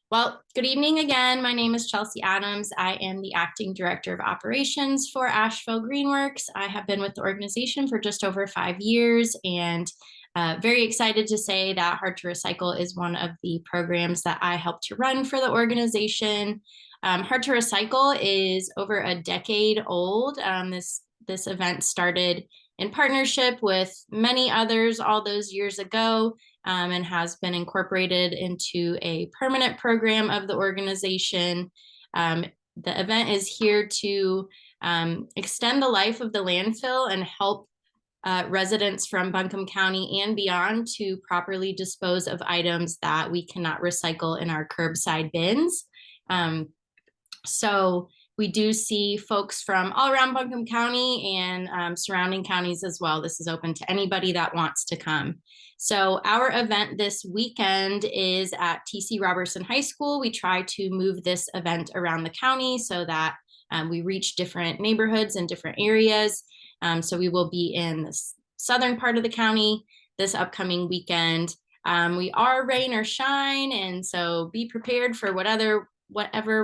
Well, good evening again. My name is Chelsea Adams. I am the Acting Director of Operations for Asheville Greenworks. I have been with the organization for just over 5 years and very excited to say that Hard to Recycle is one of the programs that I help to run for the organization. Hard to Recycle is over a decade old. This event started in partnership with many others all those years ago. And has been incorporated into a permanent program of the organization. The event is here to extend the life of the landfill and help residents from Buncombe County and beyond to properly dispose of items that we cannot recycle in our curbside bins. So we do see folks from all around Buncombe County and surrounding counties as well. This is open to anybody that wants to come. So our event this weekend is at T.C. Robertson High School. We try to move this event around the county so that we reach different neighborhoods and different areas. So we will be in the southern part of the county this upcoming weekend. We are rain or shine, and so be prepared for whatever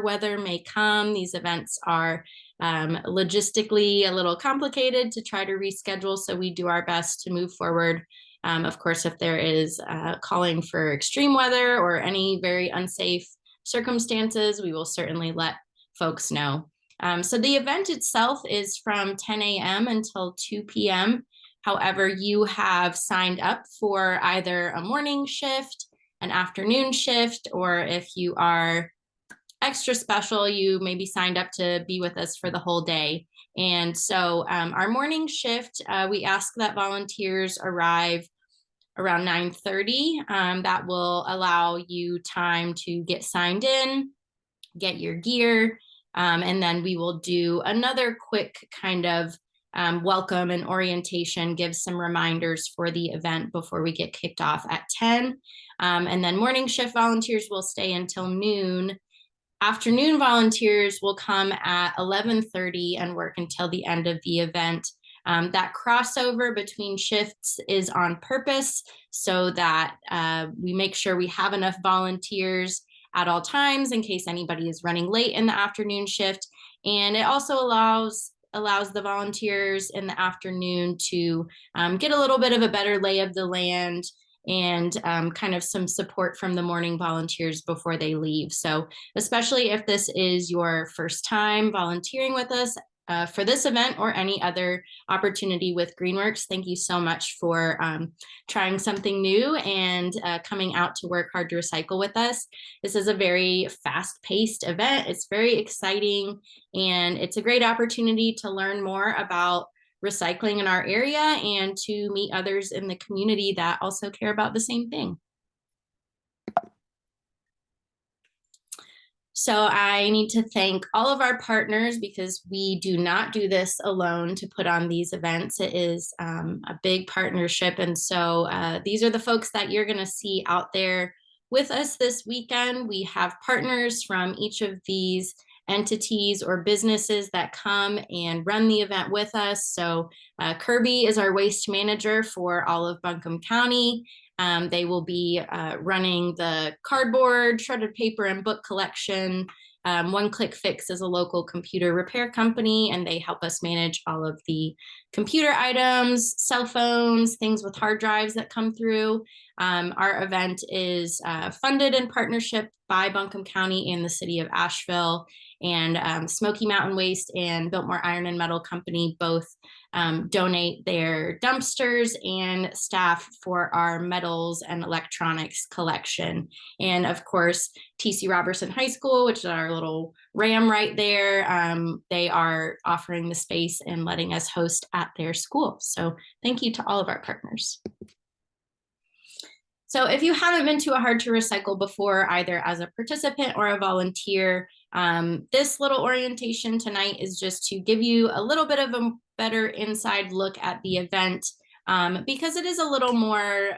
weather may come. These events are logistically a little complicated to try to reschedule, so we do our best to move forward. Of course, if there is calling for extreme weather or any very unsafe circumstances, we will certainly let folks know. So the event itself is from 10 a.m. until 2 p.m. However, you have signed up for either a morning shift, an afternoon shift, or if you are extra special, you may be signed up to be with us for the whole day. And so our morning shift, we ask that volunteers arrive around 9:30. That will allow you time to get signed in, get your gear, and then we will do another quick kind of welcome and orientation, give some reminders for the event before we get kicked off at 10. And then morning shift volunteers will stay until noon. Afternoon volunteers will come at 11:30 and work until the end of the event. That crossover between shifts is on purpose so that we make sure we have enough volunteers at all times in case anybody is running late in the afternoon shift. And it also allows the volunteers in the afternoon to get a little bit of a better lay of the land and kind of some support from the morning volunteers before they leave. So especially if this is your first time volunteering with us for this event or any other opportunity with Greenworks, thank you so much for trying something new and coming out to work hard to recycle with us. This is a very fast-paced event. It's very exciting, and it's a great opportunity to learn more about recycling in our area and to meet others in the community that also care about the same thing. So I need to thank all of our partners because we do not do this alone to put on these events. It is a big partnership. And so these are the folks that you're going to see out there with us this weekend. We have partners from each of these entities or businesses that come and run the event with us. So Kirby is our waste manager for all of Buncombe County. They will be running the cardboard, shredded paper, and book collection. One Click Fix is a local computer repair company, and they help us manage all of the computer items, cell phones, things with hard drives that come through. Our event is funded in partnership by Buncombe County and the city of Asheville, and Smoky Mountain Waste and Biltmore Iron and Metal Company both donate their dumpsters and staff for our metals and electronics collection. And of course, T.C. Robertson High School, which is our little RAM right there, they are offering the space and letting us host at their school. So thank you to all of our partners. So if you haven't been to a Hard to Recycle before, either as a participant or a volunteer, this little orientation tonight is just to give you a little bit of a better inside look at the event because it is a little more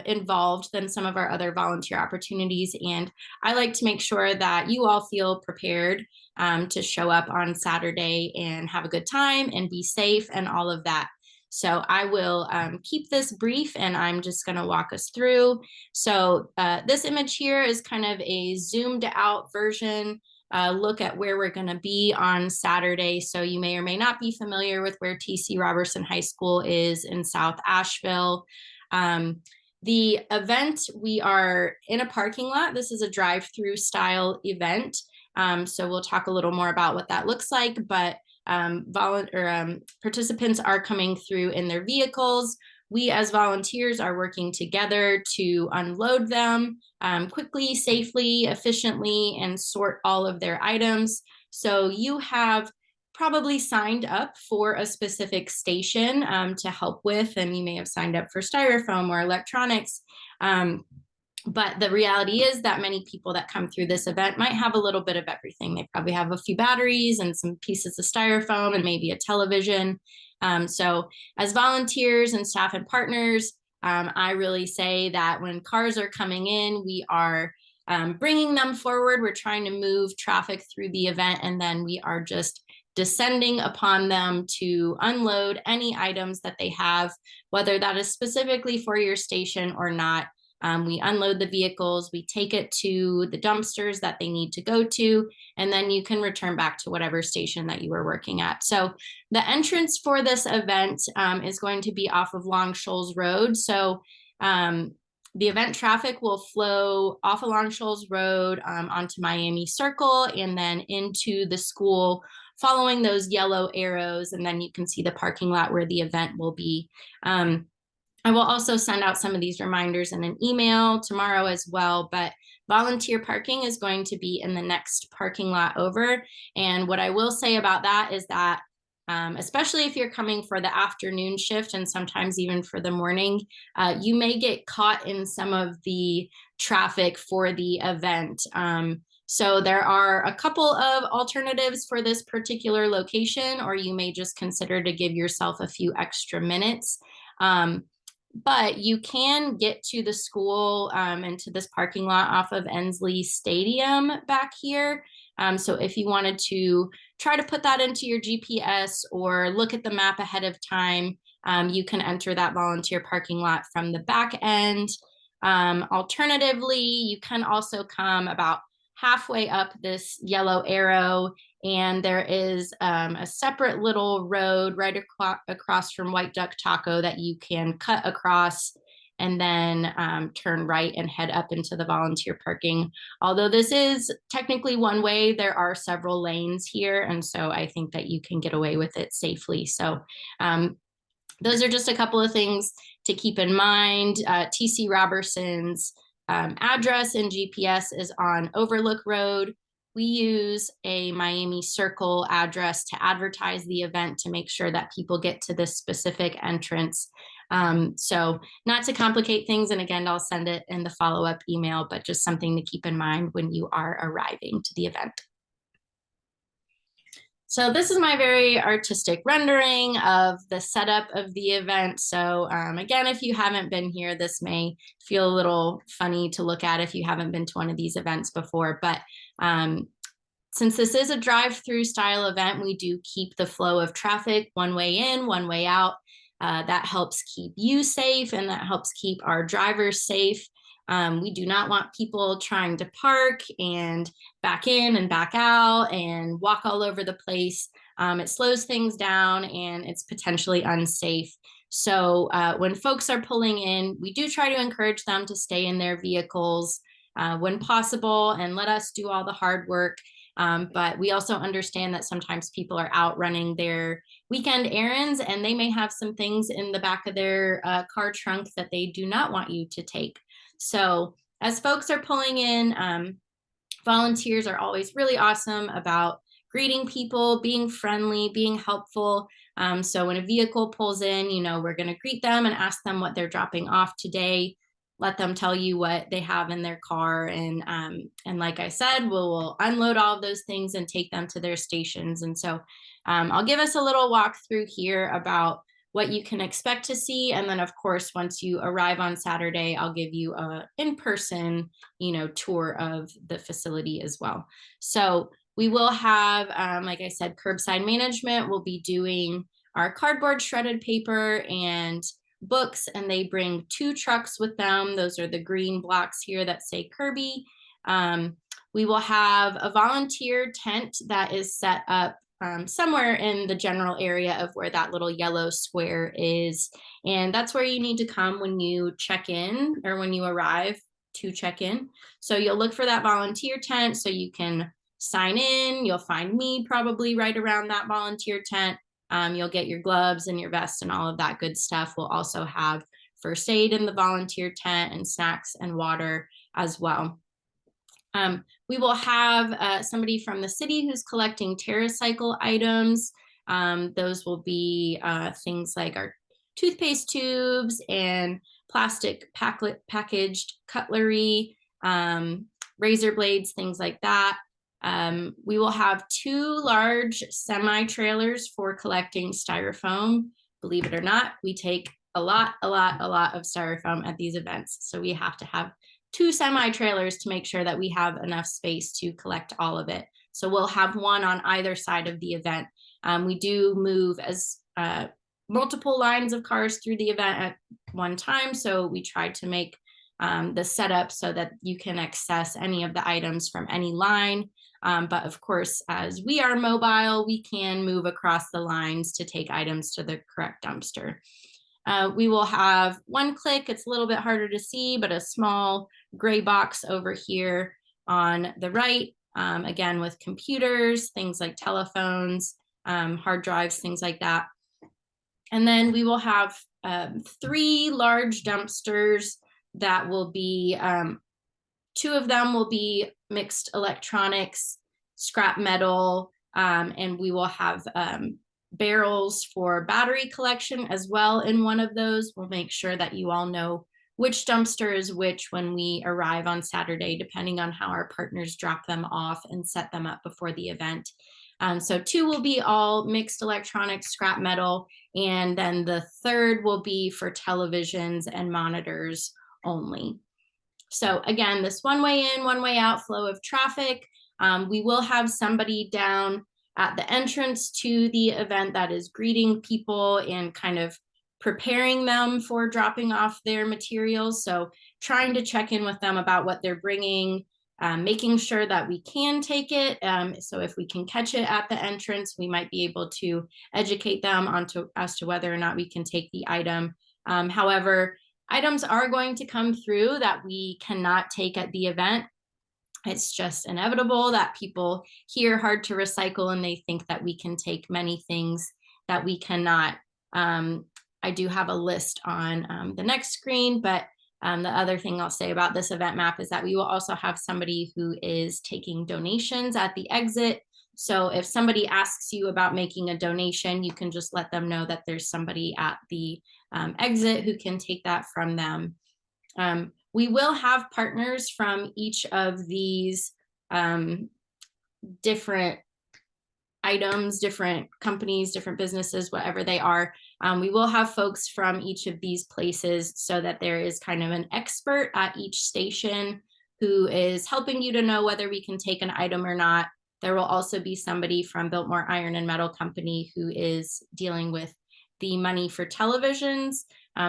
involved than some of our other volunteer opportunities. And I like to make sure that you all feel prepared to show up on Saturday and have a good time and be safe and all of that. So I will keep this brief, and I'm just going to walk us through. So this image here is kind of a zoomed out version look at where we're going to be on Saturday. So you may or may not be familiar with where T.C. Robertson High School is in South Asheville. The event, we are in a parking lot. This is a drive-through style event. So we'll talk a little more about what that looks like, but participants are coming through in their vehicles. We as volunteers are working together to unload them quickly, safely, efficiently, and sort all of their items. So you have probably signed up for a specific station to help with, and you may have signed up for styrofoam or electronics. But the reality is that many people that come through this event might have a little bit of everything. They probably have a few batteries and some pieces of styrofoam and maybe a television. So as volunteers and staff and partners, I really say that when cars are coming in, we are bringing them forward. We're trying to move traffic through the event, and then we are just descending upon them to unload any items that they have, whether that is specifically for your station or not. We unload the vehicles, we take it to the dumpsters that they need to go to, and then you can return back to whatever station that you were working at. So the entrance for this event is going to be off of Long Shoals Road. So the event traffic will flow off of Long Shoals Road onto Miami Circle and then into the school, following those yellow arrows, and then you can see the parking lot where the event will be. I will also send out some of these reminders in an email tomorrow as well, but volunteer parking is going to be in the next parking lot over. And what I will say about that is that, especially if you're coming for the afternoon shift and sometimes even for the morning, you may get caught in some of the traffic for the event. So there are a couple of alternatives for this particular location, or you may just consider to give yourself a few extra minutes. But you can get to the school and to this parking lot off of Ensley Stadium back here. So if you wanted to try to put that into your GPS or look at the map ahead of time, you can enter that volunteer parking lot from the back end. Alternatively, you can also come about halfway up this yellow arrow, and there is a separate little road right across from White Duck Taco that you can cut across and then turn right and head up into the volunteer parking. Although this is technically one way, there are several lanes here, and so I think that you can get away with it safely. So those are just a couple of things to keep in mind. T.C. Robertson's address and GPS is on Overlook Road. We use a Miami Circle address to advertise the event to make sure that people get to this specific entrance. So not to complicate things, and again, I'll send it in the follow-up email, but just something to keep in mind when you are arriving to the event. So this is my very artistic rendering of the setup of the event. So again, if you haven't been here, this may feel a little funny to look at if you haven't been to one of these events before, but since this is a drive-through style event, we do keep the flow of traffic one way in, one way out. That helps keep you safe, and that helps keep our drivers safe. We do not want people trying to park and back in and back out and walk all over the place. It slows things down and it's potentially unsafe. So when folks are pulling in, we do try to encourage them to stay in their vehicles when possible and let us do all the hard work. But we also understand that sometimes people are out running their weekend errands and they may have some things in the back of their car trunk that they do not want you to take. So as folks are pulling in, volunteers are always really awesome about greeting people, being friendly, being helpful. So when a vehicle pulls in, you know, we're going to greet them and ask them what they're dropping off today. Let them tell you what they have in their car. And like I said, we'll unload all of those things and take them to their stations. And so I'll give us a little walkthrough here about what you can expect to see. And then of course, once you arrive on Saturday, I'll give you a in-person, tour of the facility as well. So we will have, like I said, curbside management. We'll be doing our cardboard shredded paper and books, and they bring 2 trucks with them. Those are the green blocks here that say Kirby. We will have a volunteer tent that is set up somewhere in the general area of where that little yellow square is. And that's where you need to come when you check in or when you arrive to check in. So you'll look for that volunteer tent so you can sign in. You'll find me probably right around that volunteer tent. You'll get your gloves and your vest and all of that good stuff. We'll also have first aid in the volunteer tent and snacks and water as well. We will have somebody from the city who's collecting TerraCycle items. Those will be things like our toothpaste tubes and plastic packaged cutlery, razor blades, things like that. We will have 2 large semi-trailers for collecting styrofoam. Believe it or not, we take a lot of styrofoam at these events. So we have to have 2 semi-trailers to make sure that we have enough space to collect all of it. So we'll have one on either side of the event. We do move as multiple lines of cars through the event at one time. So we try to make the setup so that you can access any of the items from any line. But of course, as we are mobile, we can move across the lines to take items to the correct dumpster. We will have one click. It's a little bit harder to see, but a small gray box over here on the right, again, with computers, things like telephones, hard drives, things like that. And then we will have 3 large dumpsters that will be, 2 of them will be mixed electronics, scrap metal, and we will have barrels for battery collection as well in one of those. We'll make sure that you all know which dumpster is which when we arrive on Saturday, depending on how our partners drop them off and set them up before the event. So 2 will be all mixed electronics, scrap metal, and then the 3rd will be for televisions and monitors only. So again, this one way in, one way out flow of traffic. We will have somebody down at the entrance to the event that is greeting people and kind of preparing them for dropping off their materials. So trying to check in with them about what they're bringing, making sure that we can take it. So if we can catch it at the entrance, we might be able to educate them as to whether or not we can take the item. However, items are going to come through that we cannot take at the event. It's just inevitable that people hear hard to recycle and they think that we can take many things that we cannot. I do have a list on the next screen, but the other thing I'll say about this event map is that we will also have somebody who is taking donations at the exit. So if somebody asks you about making a donation, you can just let them know that there's somebody at the exit who can take that from them. We will have partners from each of these different items, different companies, different businesses, whatever they are. We will have folks from each of these places so that there is kind of an expert at each station who is helping you to know whether we can take an item or not. There will also be somebody from Biltmore Iron and Metal Company who is dealing with the money for televisions.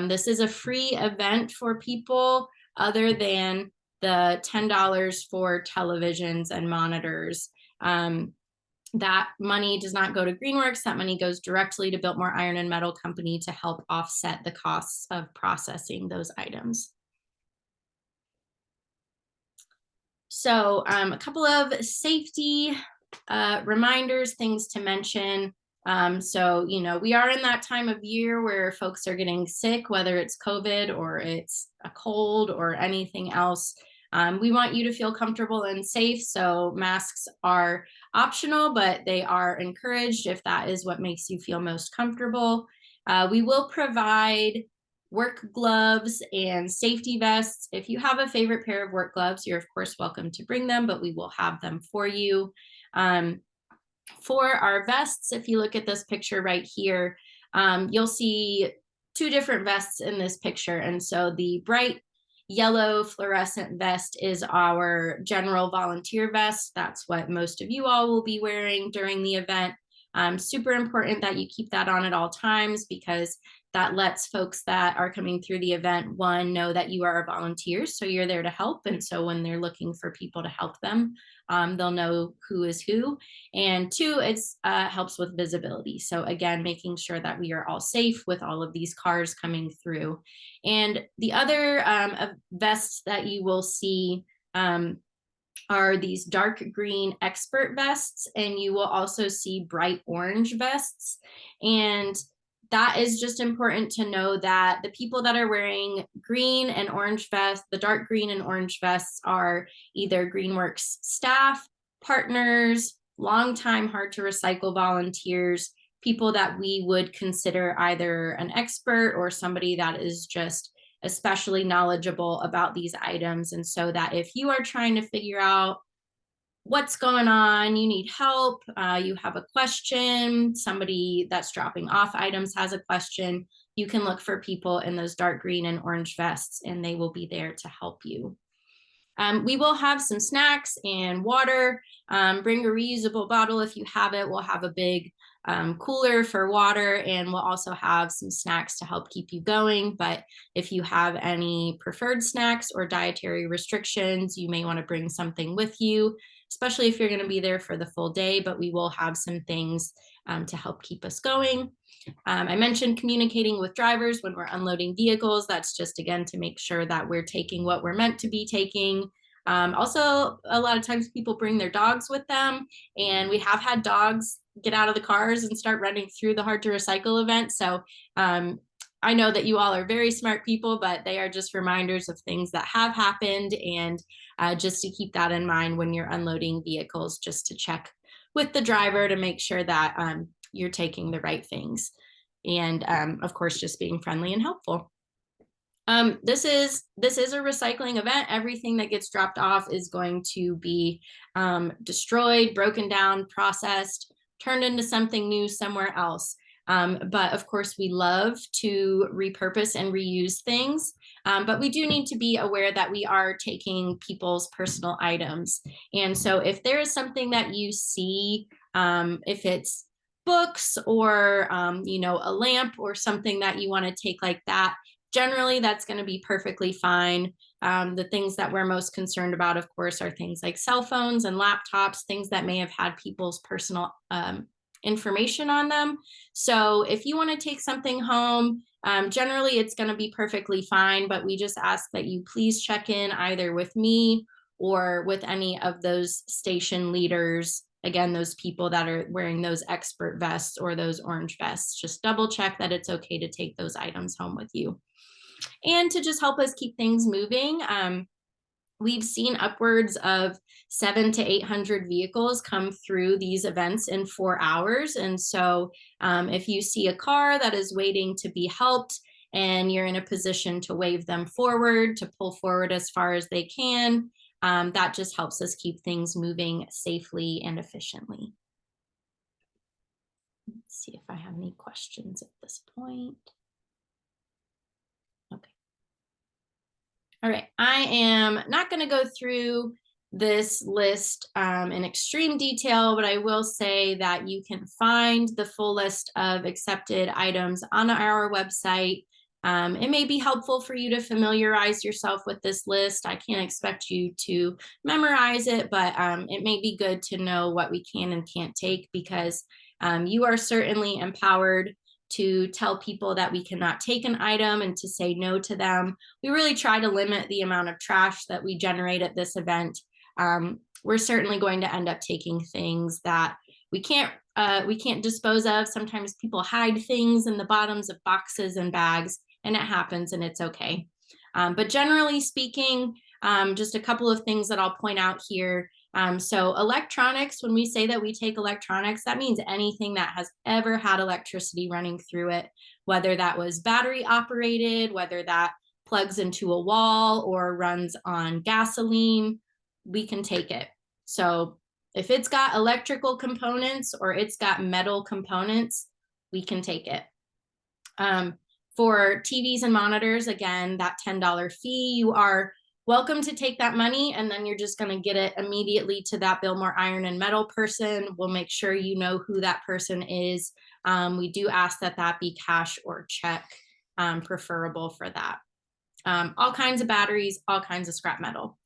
This is a free event for people other than the $10 for televisions and monitors. That money does not go to Greenworks. That money goes directly to Biltmore Iron and Metal Company to help offset the costs of processing those items. So a couple of safety reminders, things to mention. So, you know, we are in that time of year where folks are getting sick, whether it's COVID or it's a cold or anything else. We want you to feel comfortable and safe. So masks are optional, but they are encouraged if that is what makes you feel most comfortable. We will provide work gloves and safety vests. If you have a favorite pair of work gloves, you're of course welcome to bring them, but we will have them for you. For our vests, if you look at this picture right here, you'll see 2 different vests in this picture. And so the bright yellow fluorescent vest is our general volunteer vest. That's what most of you all will be wearing during the event. Super important that you keep that on at all times, because that lets folks that are coming through the event, one, know that you are a volunteer, so you're there to help. And so when they're looking for people to help them, they'll know who is who. And two, it's helps with visibility. So again, making sure that we are all safe with all of these cars coming through. And the other vests that you will see are these dark green expert vests, and you will also see bright orange vests. And that is just important to know that the people that are wearing green and orange vests, the dark green and orange vests, are either Greenworks staff, partners, longtime hard to recycle volunteers, people that we would consider either an expert or somebody that is just especially knowledgeable about these items. And so that if you are trying to figure out what's going on, you need help, you have a question, somebody that's dropping off items has a question, you can look for people in those dark green and orange vests, and they will be there to help you. We will have some snacks and water. Bring a reusable bottle if you have it. We'll have a big cooler for water, and we'll also have some snacks to help keep you going. But if you have any preferred snacks or dietary restrictions, you may want to bring something with you, especially if you're going to be there for the full day. But we will have some things to help keep us going. I mentioned communicating with drivers when we're unloading vehicles. That's just, again, to make sure that we're taking what we're meant to be taking. Also, a lot of times people bring their dogs with them, and we have had dogs get out of the cars and start running through the hard to recycle event. So I know that you all are very smart people, but they are just reminders of things that have happened, and just to keep that in mind when you're unloading vehicles, just to check with the driver to make sure that you're taking the right things. And of course, just being friendly and helpful. This is a recycling event. Everything that gets dropped off is going to be destroyed, broken down, processed, turned into something new somewhere else. But of course, we love to repurpose and reuse things. But we do need to be aware that we are taking people's personal items. And so if there is something that you see, if it's books or, a lamp or something that you want to take like that, generally that's going to be perfectly fine. The things that we're most concerned about, of course, are things like cell phones and laptops, things that may have had people's personal information on them. So if you want to take something home, generally it's going to be perfectly fine, but we just ask that you please check in either with me or with any of those station leaders. Again, those people that are wearing those expert vests or those orange vests, just double check that it's okay to take those items home with you. And to just help us keep things moving, we've seen upwards of 700 to 800 vehicles come through these events in 4 hours. And so if you see a car that is waiting to be helped and you're in a position to wave them forward, to pull forward as far as they can, that just helps us keep things moving safely and efficiently. Let's see if I have any questions at this point. Okay. All right, I am not going to go through this list in extreme detail, but I will say that you can find the full list of accepted items on our website. It may be helpful for you to familiarize yourself with this list. I can't expect you to memorize it, but it may be good to know what we can and can't take, because you are certainly empowered to tell people that we cannot take an item and to say no to them. We really try to limit the amount of trash that we generate at this event. We're certainly going to end up taking things that we can't dispose of. Sometimes people hide things in the bottoms of boxes and bags, and it happens, and it's okay. But generally speaking, just a couple of things that I'll point out here. So electronics, when we say that we take electronics, that means anything that has ever had electricity running through it, whether that was battery operated, whether that plugs into a wall or runs on gasoline, we can take it. So if it's got electrical components or it's got metal components, we can take it. For TVs and monitors, again, that $10 fee, you are welcome to take that money, and then you're just going to get it immediately to that Billmore Iron and Metal person. We'll make sure you know who that person is. We do ask that that be cash or check, preferable for that. All kinds of batteries, all kinds of scrap metal.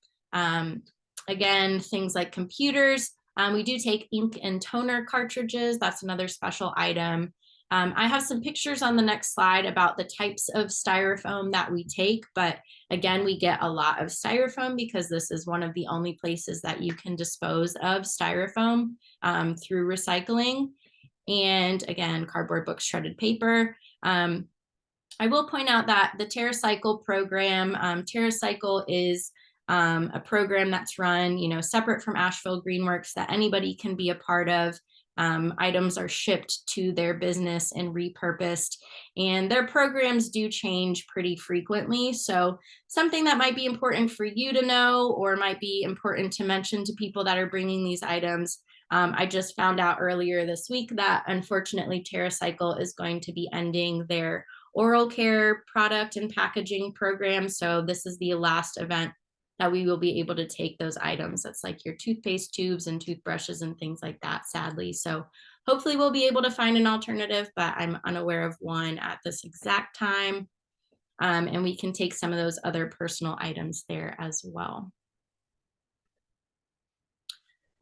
Again, things like computers. We do take ink and toner cartridges. That's another special item. I have some pictures on the next slide about the types of styrofoam that we take, but again, we get a lot of styrofoam because this is one of the only places that you can dispose of styrofoam through recycling. And again, cardboard, books, shredded paper. I will point out that the TerraCycle program, TerraCycle is a program that's run, separate from Asheville Greenworks that anybody can be a part of. Items are shipped to their business and repurposed, and their programs do change pretty frequently. So something that might be important for you to know or might be important to mention to people that are bringing these items. I just found out earlier this week that unfortunately TerraCycle is going to be ending their oral care product and packaging program. So this is the last event that we will be able to take those items. That's like your toothpaste tubes and toothbrushes and things like that, sadly. So hopefully we'll be able to find an alternative, but I'm unaware of one at this exact time. And we can take some of those other personal items there as well.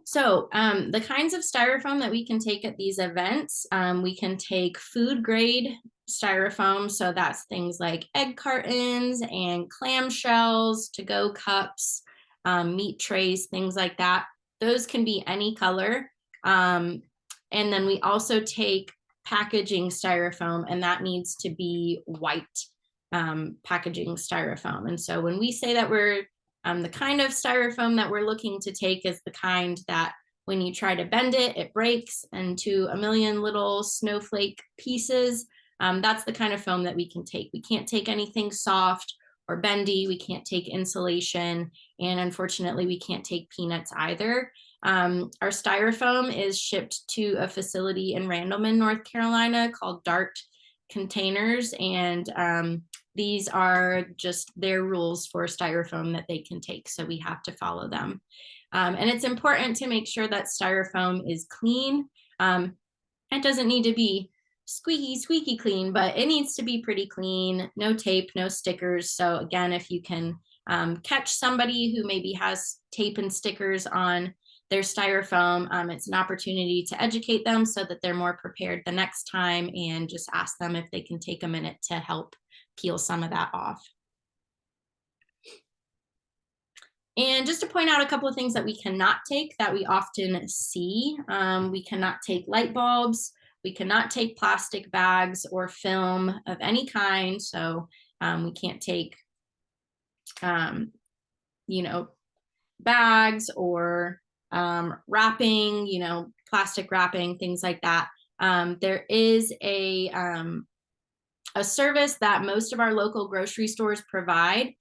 So the kinds of styrofoam that we can take at these events, we can take food grade styrofoam. So that's things like egg cartons and clamshells, to-go cups, meat trays, things like that. Those can be any color. And then we also take packaging styrofoam, and that needs to be white packaging styrofoam. And so when we say that we're the kind of styrofoam that we're looking to take is the kind that when you try to bend it, it breaks into a million little snowflake pieces. That's the kind of foam that we can take. We can't take anything soft or bendy. We can't take insulation. And unfortunately, we can't take peanuts either. Our styrofoam is shipped to a facility in Randleman, North Carolina called Dart Containers. And these are just their rules for styrofoam that they can take. So we have to follow them. And it's important to make sure that styrofoam is clean. It doesn't need to be squeaky clean, but it needs to be pretty clean. No tape, no stickers. So again, if you can catch somebody who maybe has tape and stickers on their styrofoam, it's an opportunity to educate them so that they're more prepared the next time, and just ask them if they can take a minute to help peel some of that off. And just to point out a couple of things that we cannot take that we often see, we cannot take light bulbs, we cannot take plastic bags or film of any kind. So we can't take, bags or wrapping, plastic wrapping, things like that. There is a service that most of our local grocery stores provide,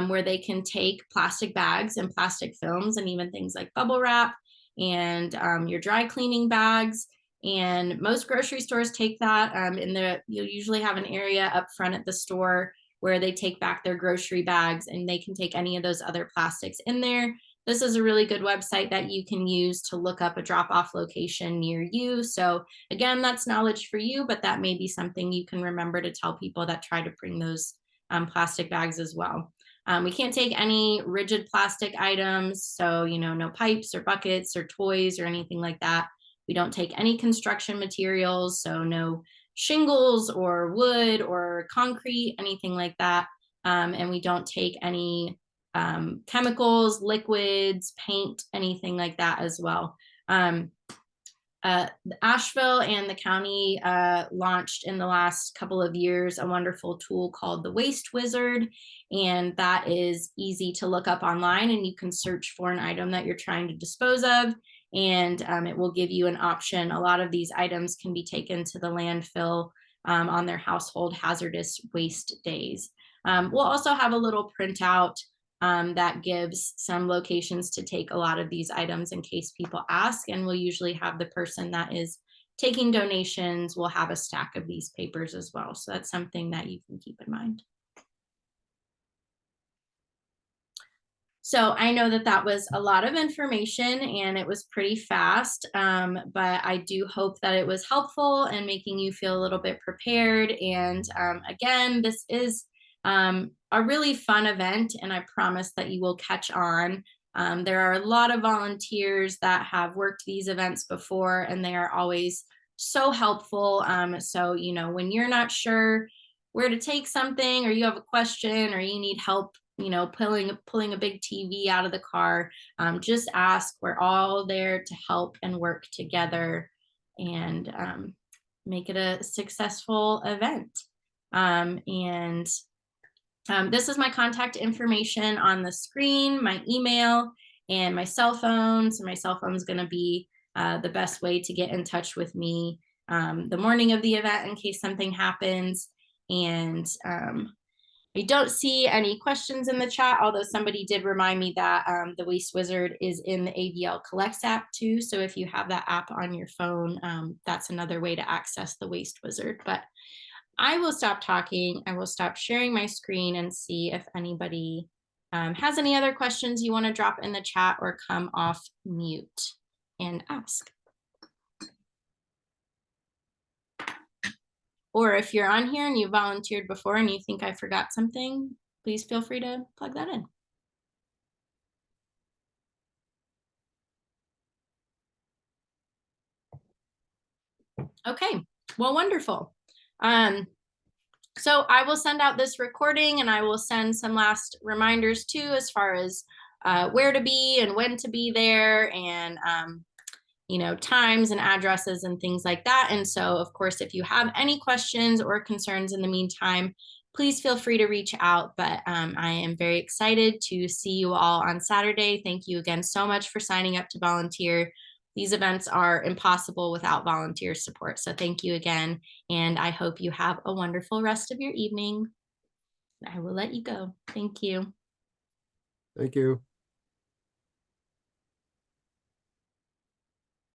where they can take plastic bags and plastic films and even things like bubble wrap and your dry cleaning bags. And most grocery stores take that. You'll usually have an area up front at the store where they take back their grocery bags, and they can take any of those other plastics in there. This is a really good website that you can use to look up a drop-off location near you. So again, that's knowledge for you, but that may be something you can remember to tell people that try to bring those plastic bags as well. We can't take any rigid plastic items. So, no pipes or buckets or toys or anything like that. We don't take any construction materials. So no shingles or wood or concrete, anything like that. And we don't take any chemicals, liquids, paint, anything like that as well. Asheville and the county launched in the last couple of years a wonderful tool called the Waste Wizard, and that is easy to look up online, and you can search for an item that you're trying to dispose of, and it will give you an option. A lot of these items can be taken to the landfill on their household hazardous waste days. We'll also have a little printout that gives some locations to take a lot of these items in case people ask, and we'll usually have the person that is taking donations will have a stack of these papers as well. So that's something that you can keep in mind. So I know that that was a lot of information and it was pretty fast, but I do hope that it was helpful and making you feel a little bit prepared. And again, this is a really fun event, and I promise that you will catch on. There are a lot of volunteers that have worked these events before, and they are always so helpful. So, you know, when you're not sure where to take something, or you have a question, or you need help, you know, pulling a big TV out of the car, just ask. We're all there to help and work together and make it a successful event. This is my contact information on the screen, my email and my cell phone. So my cell phone is going to be the best way to get in touch with me the morning of the event in case something happens. And I don't see any questions in the chat, although somebody did remind me that the Waste Wizard is in the AVL Collects app too. So if you have that app on your phone, that's another way to access the Waste Wizard. But I will stop talking. I will stop sharing my screen and see if anybody has any other questions you want to drop in the chat or come off mute and ask. Or if you're on here and you volunteered before and you think I forgot something, please feel free to plug that in. Okay, well, wonderful. So I will send out this recording, and I will send some last reminders too, as far as where to be and when to be there, and you know, times and addresses and things like that. And so, of course, if you have any questions or concerns in the meantime, please feel free to reach out. But I am very excited to see you all on Saturday. Thank you again so much for signing up to volunteer. These events are impossible without volunteer support. So thank you again. And I hope you have a wonderful rest of your evening. I will let you go. Thank you. Thank you.